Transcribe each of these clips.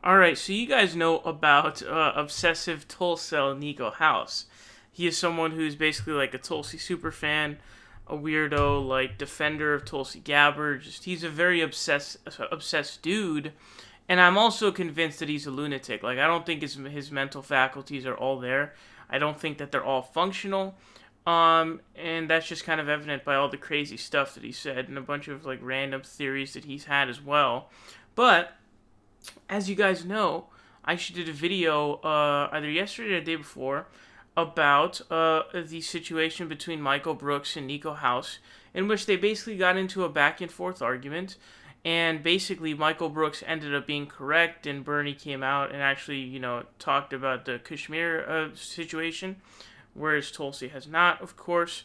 All right, so you guys know about obsessive Tulcel Niko House. He is someone who's basically like a Tulsi super fan, a weirdo, like defender of Tulsi Gabbard. Just he's a very obsessed dude, and I'm also convinced that he's a lunatic. Like I don't think his mental faculties are all there. I don't think that they're all functional. And that's just kind of evident by all the crazy stuff that he said and a bunch of like random theories that he's had as well. But as you guys know, I actually did a video either yesterday or the day before about the situation between Michael Brooks and Nico House, in which they basically got into a back and forth argument. And basically, Michael Brooks ended up being correct, and Bernie came out and actually, talked about the Kashmir situation, whereas Tulsi has not, of course.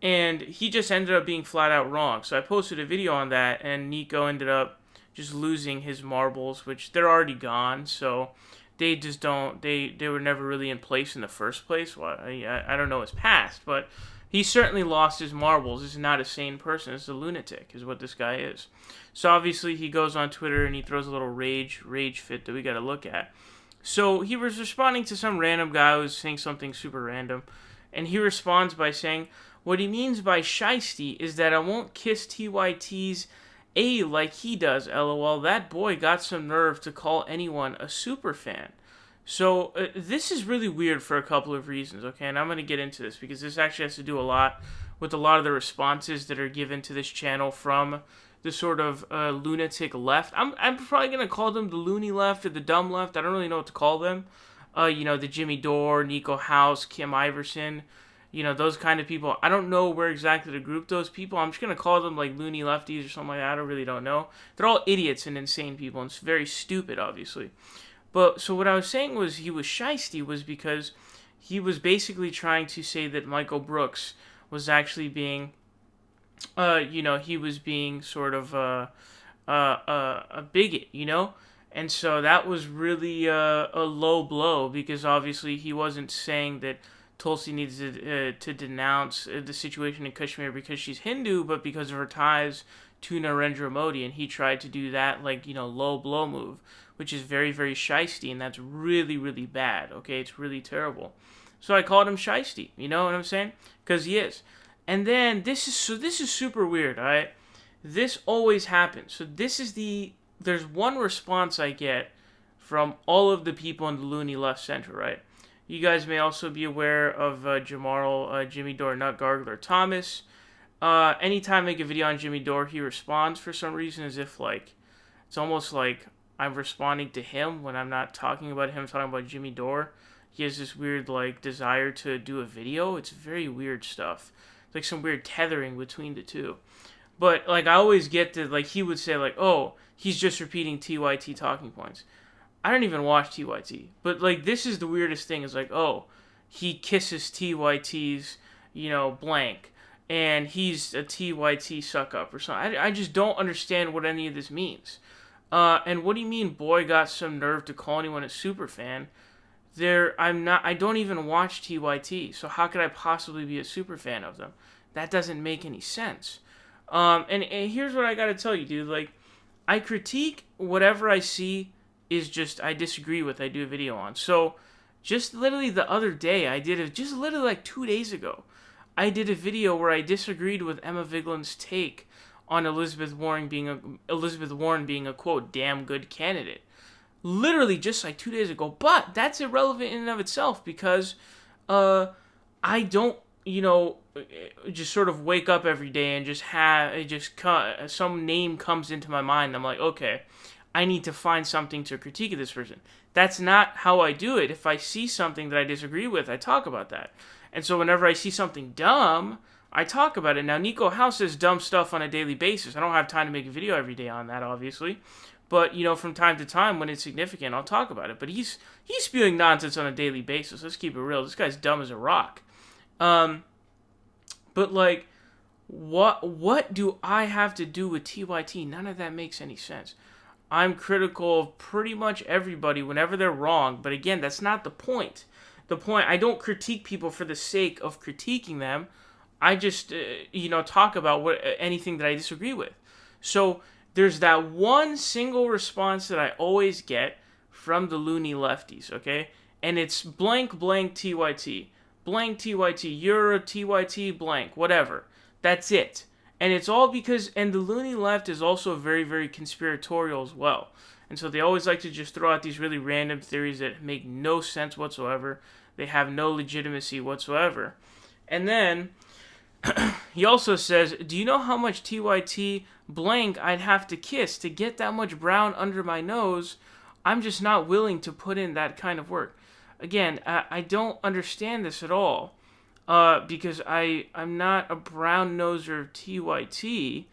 And he just ended up being flat out wrong. So I posted a video on that, and Nico ended up just losing his marbles, which they're already gone. So they just don't. They were never really in place in the first place. Well, I don't know his past, but he certainly lost his marbles. This is not a sane person. This is a lunatic, is what this guy is. So obviously he goes on Twitter and he throws a little rage fit that we got to look at. So he was responding to some random guy who was saying something super random, and he responds by saying, "What he means by shiesty is that I won't kiss TYT's A like he does, lol. That boy got some nerve to call anyone a super fan." So this is really weird for a couple of reasons, okay? And I'm going to get into this because this actually has to do a lot with a lot of the responses that are given to this channel from the sort of lunatic left. I'm probably going to call them the loony left or the dumb left. I don't really know what to call them. The Jimmy Dore, Nico House, Kim Iverson, those kind of people. I don't know where exactly to group those people. I'm just going to call them like loony lefties or something like that. I really don't know. They're all idiots and insane people, and it's very stupid, obviously. But so what I was saying was he was shiesty was because he was basically trying to say that Michael Brooks was actually being, he was being sort of a bigot, and so that was really a low blow because obviously he wasn't saying that Tulsi needs to denounce the situation in Kashmir because she's Hindu, but because of her ties to Narendra Modi, and he tried to do that low blow move, which is very, very shiesty, and that's really, really bad, okay? It's really terrible. So I called him shiesty, you know what I'm saying? Because he is. And then this is super weird, alright? This always happens. So there's one response I get from all of the people in the loony left center, right? You guys may also be aware of Jimmy Dore, Nut Gargler Thomas. Anytime I make a video on Jimmy Dore, he responds for some reason as if it's almost like I'm responding to him when I'm not talking about him, talking about Jimmy Dore. He has this weird desire to do a video. It's very weird stuff. It's like some weird tethering between the two. But I always get to he would say oh, he's just repeating TYT talking points. I don't even watch TYT, but this is the weirdest thing. Is oh, he kisses TYT's blank, and he's a TYT suck up or something. I just don't understand what any of this means. And what do you mean, boy got some nerve to call anyone a super fan? I don't even watch TYT, so how could I possibly be a super fan of them? That doesn't make any sense. And here's what I gotta tell you, dude. I critique whatever I see is just I disagree with. I do a video on. So, just literally the other day, just literally 2 days ago, I did a video where I disagreed with Emma Vigeland's take on Elizabeth Warren being a quote damn good candidate. Literally just 2 days ago. But that's irrelevant in and of itself because I don't just sort of wake up every day and some name comes into my mind. I'm like, okay, I need to find something to critique of this person. That's not how I do it. If I see something that I disagree with, I talk about that. And so whenever I see something dumb, I talk about it. Now, Nico House says dumb stuff on a daily basis. I don't have time to make a video every day on that, obviously. But, from time to time, when it's significant, I'll talk about it. But he's spewing nonsense on a daily basis. Let's keep it real. This guy's dumb as a rock. But, what do I have to do with TYT? None of that makes any sense. I'm critical of pretty much everybody whenever they're wrong. But again, that's not the point. I don't critique people for the sake of critiquing them. I just, talk about anything that I disagree with. So there's that one single response that I always get from the loony lefties, okay? And it's blank blank TYT. Blank TYT, you're a TYT blank, whatever. That's it. And it's all because, and the loony left is also very, very conspiratorial as well. And so they always like to just throw out these really random theories that make no sense whatsoever. They have no legitimacy whatsoever. And then he also says, do you know how much TYT blank I'd have to kiss to get that much brown under my nose? I'm just not willing to put in that kind of work. Again, I don't understand this at all. Because I'm not a brown noser TYT.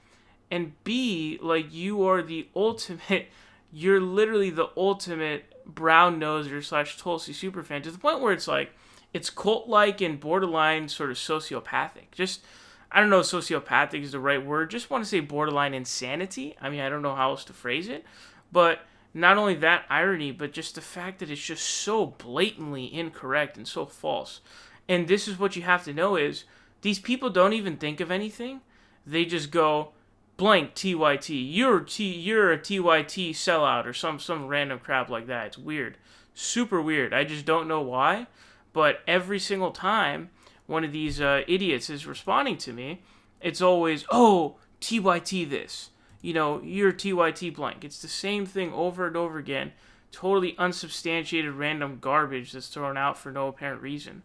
And B, like, you are the ultimate, you're literally the ultimate brown noser / Tulsi superfan, to the point where it's like, it's cult-like and borderline sort of sociopathic. Just, I don't know if sociopathic is the right word. Just want to say borderline insanity. I mean, I don't know how else to phrase it. But not only that irony, but just the fact that it's just so blatantly incorrect and so false. And this is what you have to know is, these people don't even think of anything. They just go, blank TYT. You're a TYT sellout or some random crap like that. It's weird. Super weird. I just don't know why. But every single time one of these idiots is responding to me, it's always, oh, TYT this. You know, you're TYT blank. It's the same thing over and over again. Totally unsubstantiated random garbage that's thrown out for no apparent reason.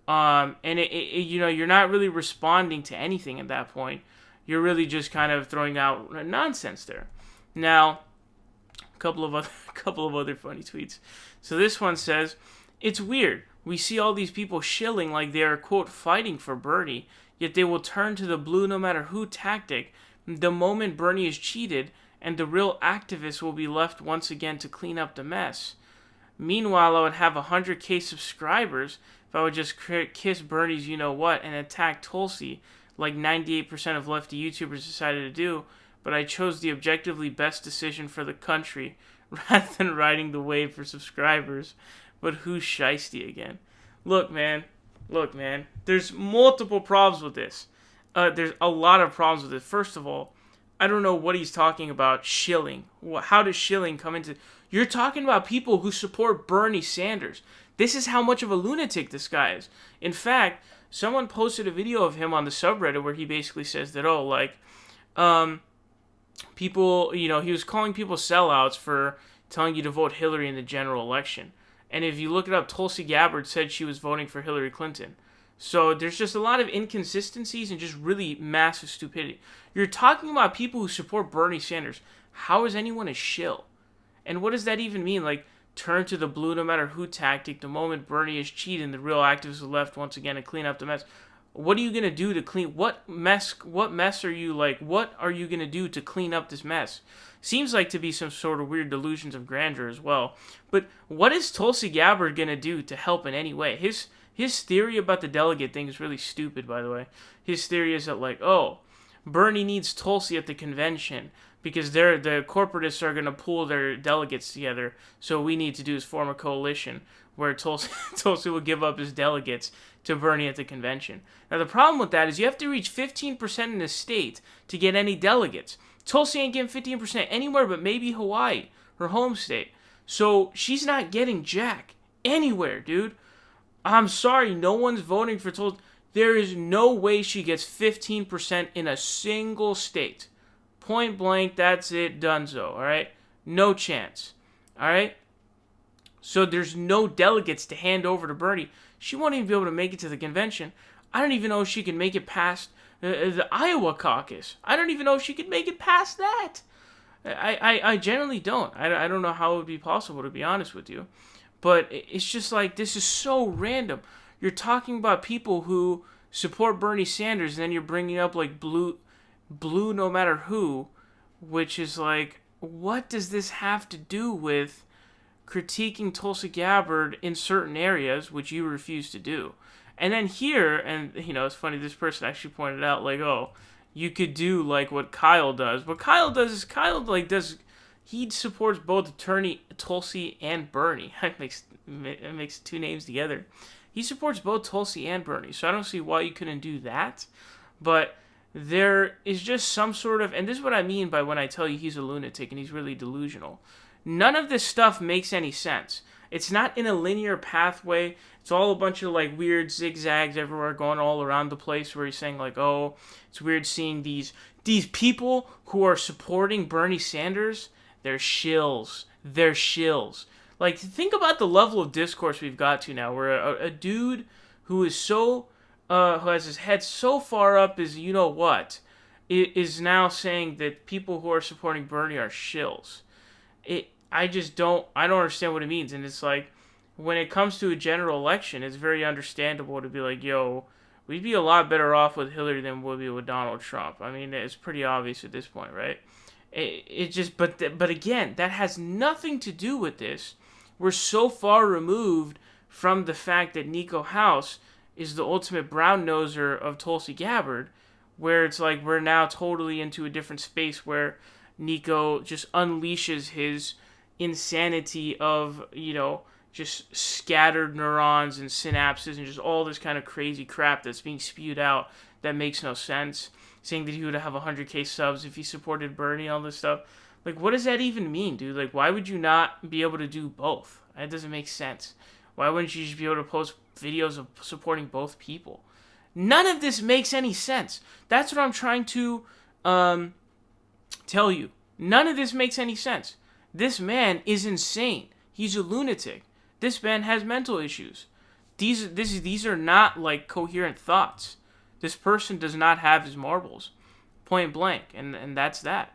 And you know, you're not really responding to anything at that point. You're really just kind of throwing out nonsense there. Now, a couple of other funny tweets. So this one says, it's weird. We see all these people shilling like they are, quote, fighting for Bernie, yet they will turn to the blue no matter who tactic the moment Bernie is cheated, and the real activists will be left once again to clean up the mess. Meanwhile, I would have 100K subscribers if I would just kiss Bernie's you-know-what and attack Tulsi like 98% of lefty YouTubers decided to do, but I chose the objectively best decision for the country rather than riding the wave for subscribers. But who's shiesty again? Look, man. There's multiple problems with this. There's a lot of problems with it. First of all, I don't know what he's talking about, shilling. How does shilling come into... You're talking about people who support Bernie Sanders. This is how much of a lunatic this guy is. In fact, someone posted a video of him on the subreddit where he basically says that, people, he was calling people sellouts for telling you to vote Hillary in the general election. And if you look it up, Tulsi Gabbard said she was voting for Hillary Clinton. So there's just a lot of inconsistencies and just really massive stupidity. You're talking about people who support Bernie Sanders. How is anyone a shill? And what does that even mean? Like, turn to the blue no matter who tactic. The moment Bernie is cheating, the real activists are left once again to clean up the mess. What are you going to do to clean... What mess are you, like... What are you going to do to clean up this mess? Seems like to be some sort of weird delusions of grandeur as well. But what is Tulsi Gabbard going to do to help in any way? His theory about the delegate thing is really stupid, by the way. His theory is that, like, oh, Bernie needs Tulsi at the convention because the corporatists are going to pool their delegates together, so we need to do is form a coalition where Tulsi will give up his delegates to Bernie at the convention. Now, the problem with that is you have to reach 15% in the state to get any delegates. Tulsi ain't getting 15% anywhere but maybe Hawaii, her home state. So she's not getting jack anywhere, dude. I'm sorry, no one's voting for Tulsi. There is no way she gets 15% in a single state. Point blank, that's it, donezo, all right? No chance, all right? So there's no delegates to hand over to Bernie. She won't even be able to make it to the convention. I don't even know if she can make it past the Iowa caucus. I don't even know if she could make it past that. I generally don't. I don't know how it would be possible, to be honest with you. But it's just like, this is so random. You're talking about people who support Bernie Sanders, and then you're bringing up, like, blue no matter who, which is like, what does this have to do with critiquing Tulsi Gabbard in certain areas, which you refuse to do? And then here, and, it's funny, this person actually pointed out, like, oh, you could do, like, what Kyle does. What Kyle does is he supports both attorney Tulsi and Bernie. It makes two names together. He supports both Tulsi and Bernie, so I don't see why you couldn't do that. But there is just some sort of, and this is what I mean by when I tell you he's a lunatic and he's really delusional. None of this stuff makes any sense. It's not in a linear pathway. It's all a bunch of like weird zigzags everywhere going all around the place where he's saying like, oh, it's weird seeing these people who are supporting Bernie Sanders. They're shills. They're shills. Like, think about the level of discourse we've got to now, where a dude who is so, who has his head so far up as you know what, is now saying that people who are supporting Bernie are shills. I don't understand what it means. And it's like, when it comes to a general election, it's very understandable to be like, yo, we'd be a lot better off with Hillary than we'd be with Donald Trump. I mean, it's pretty obvious at this point, right? But again, that has nothing to do with this. We're so far removed from the fact that Niko House is the ultimate brown noser of Tulsi Gabbard, where it's like we're now totally into a different space where Niko just unleashes his insanity of, just scattered neurons and synapses and just all this kind of crazy crap that's being spewed out that makes no sense. Saying that he would have 100K subs if he supported Bernie, all this stuff. Like, what does that even mean, dude? Like, why would you not be able to do both? That doesn't make sense. Why wouldn't you just be able to post videos of supporting both people? None of this makes any sense. That's what I'm trying to tell you. None of this makes any sense. This man is insane. He's a lunatic. This man has mental issues. These are not like coherent thoughts. This person does not have his marbles. Point blank. And that's that.